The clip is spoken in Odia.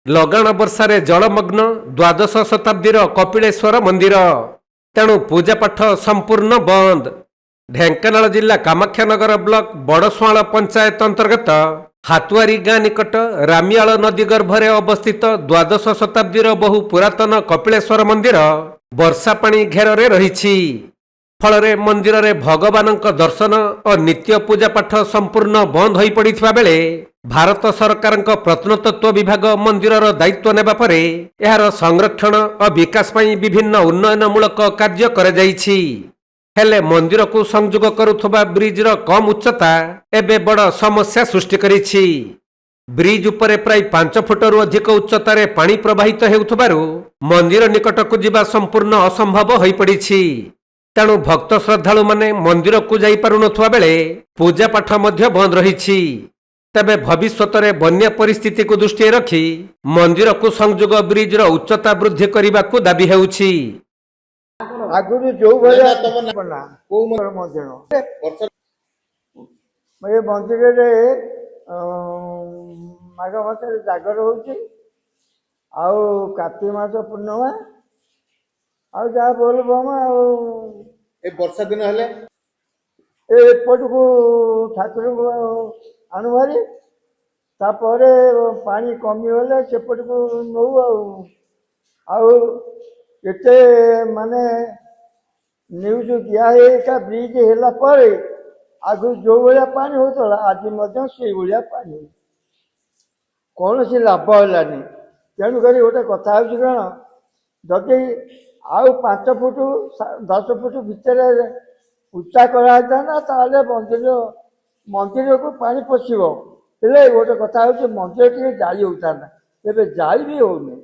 ଲଗାଣ ବର୍ଷାରେ ଜଳମଗ୍ନ ଦ୍ୱାଦଶ ଶତାବ୍ଦୀର କପିଳେଶ୍ୱର ମନ୍ଦିର। ତେଣୁ ପୂଜାପାଠ ସମ୍ପୂର୍ଣ୍ଣ ବନ୍ଦ। ଢେଙ୍କାନାଳ ଜିଲ୍ଲା କାମାକ୍ଷାନଗର ବ୍ଲକ ବଡ଼ସୁଆଁଳ ପଞ୍ଚାୟତ ଅନ୍ତର୍ଗତ ହାତୁଆରୀ ଗାଁ ନିକଟ ରାମିଆଳ ନଦୀ ଗର୍ଭରେ ଅବସ୍ଥିତ ଦ୍ୱାଦଶ ଶତାବ୍ଦୀର ବହୁ ପୁରାତନ କପିଳେଶ୍ୱର ମନ୍ଦିର ବର୍ଷା ପାଣି ଘେରରେ ରହିଛି। ଫଳରେ ମନ୍ଦିରରେ ଭଗବାନଙ୍କ ଦର୍ଶନ ଓ ନିତ୍ୟ ପୂଜାପାଠ ସମ୍ପୂର୍ଣ୍ଣ ବନ୍ଦ ହୋଇପଡ଼ିଥିବା ବେଳେ ଭାରତ ସରକାରଙ୍କ ପ୍ରତ୍ନତତ୍ତ୍ୱ ବିଭାଗ ମନ୍ଦିରର ଦାୟିତ୍ୱ ନେବା ପରେ ଏହାର ସଂରକ୍ଷଣ ଓ ବିକାଶ ପାଇଁ ବିଭିନ୍ନ ଉନ୍ନୟନମୂଳକ କାର୍ଯ୍ୟ କରାଯାଇଛି। ହେଲେ ମନ୍ଦିରକୁ ସଂଯୋଗ କରୁଥିବା ବ୍ରିଜର କମ୍ ଉଚ୍ଚତା ଏବେ ବଡ଼ ସମସ୍ୟା ସୃଷ୍ଟି କରିଛି। ବ୍ରିଜ ଉପରେ ପ୍ରାୟ 5 ଫୁଟରୁ ଅଧିକ ଉଚ୍ଚତାରେ ପାଣି ପ୍ରବାହିତ ହେଉଥିବାରୁ ମନ୍ଦିର ନିକଟକୁ ଯିବା ସମ୍ପୂର୍ଣ୍ଣ ଅସମ୍ଭବ ହୋଇପଡ଼ିଛି। ତେଣୁ ଭକ୍ତ ଶ୍ରଦ୍ଧାଳୁମାନେ ମନ୍ଦିରକୁ ଯାଇପାରୁନଥିବା ବେଳେ ପୂଜାପାଠ ମଧ୍ୟ ବନ୍ଦ ରହିଛି। ତେବେ ଭବିଷ୍ୟତରେ ବନ୍ୟା ପରିସ୍ଥିତିକୁ ଦୃଷ୍ଟିରେ ରଖି ମନ୍ଦିରକୁ ସଂଯୋଗ ବ୍ରିଜର ଉଚ୍ଚତା ବୃଦ୍ଧି କରିବାକୁ ଦାବି ହେଉଛି। ଆଗରୁ ଯୋଉ ଭଳିଆ ମନ୍ଦିର ଏ ମନ୍ଦିରରେ ମାଘ ମାସରେ ଜାଗର ହଉଛି, ଆଉ କାର୍ତ୍ତିକ ମାସ ପୂର୍ଣ୍ଣିମା, ଆଉ ଯାହା ବୋଲବମ। ଆଉ ଏ ବର୍ଷା ଦିନ ହେଲେ ଏପଟକୁ ଠାକୁରଙ୍କୁ ଆଣୁ ଭାରି, ତାପରେ ପାଣି କମିଗଲେ ସେପଟକୁ ନଉ। ଆଉ ଏତେ ମାନେ ନ୍ୟୁଜ ଦିଆ ହେଇକା ବ୍ରିଜ ହେଲା ପରେ ଆଗରୁ ଯୋଉ ଭଳିଆ ପାଣି ହଉଥିଲା ଆଜି ମଧ୍ୟ ସେଇଭଳିଆ ପାଣି ହଉଛି, କୌଣସି ଲାଭ ହେଲାନି। ତେଣୁକରି ଗୋଟେ କଥା ହଉଛି କଣ, ଯଦି ଆଉ 5 ଫୁଟ 10 ଫୁଟ ଭିତରେ ଉଚ୍ଚା କରାଯାଇଥାନ୍ତା ତାହେଲେ ମନ୍ଦିରକୁ ପାଣି ପଶିବ। ହେଲେ ଗୋଟେ କଥା ହଉଛି ମନ୍ଦିର ଟିକେ ଜାଳି ହଉଥାନ୍ତା, ଏବେ ଜାଳି ବି ହଉନି।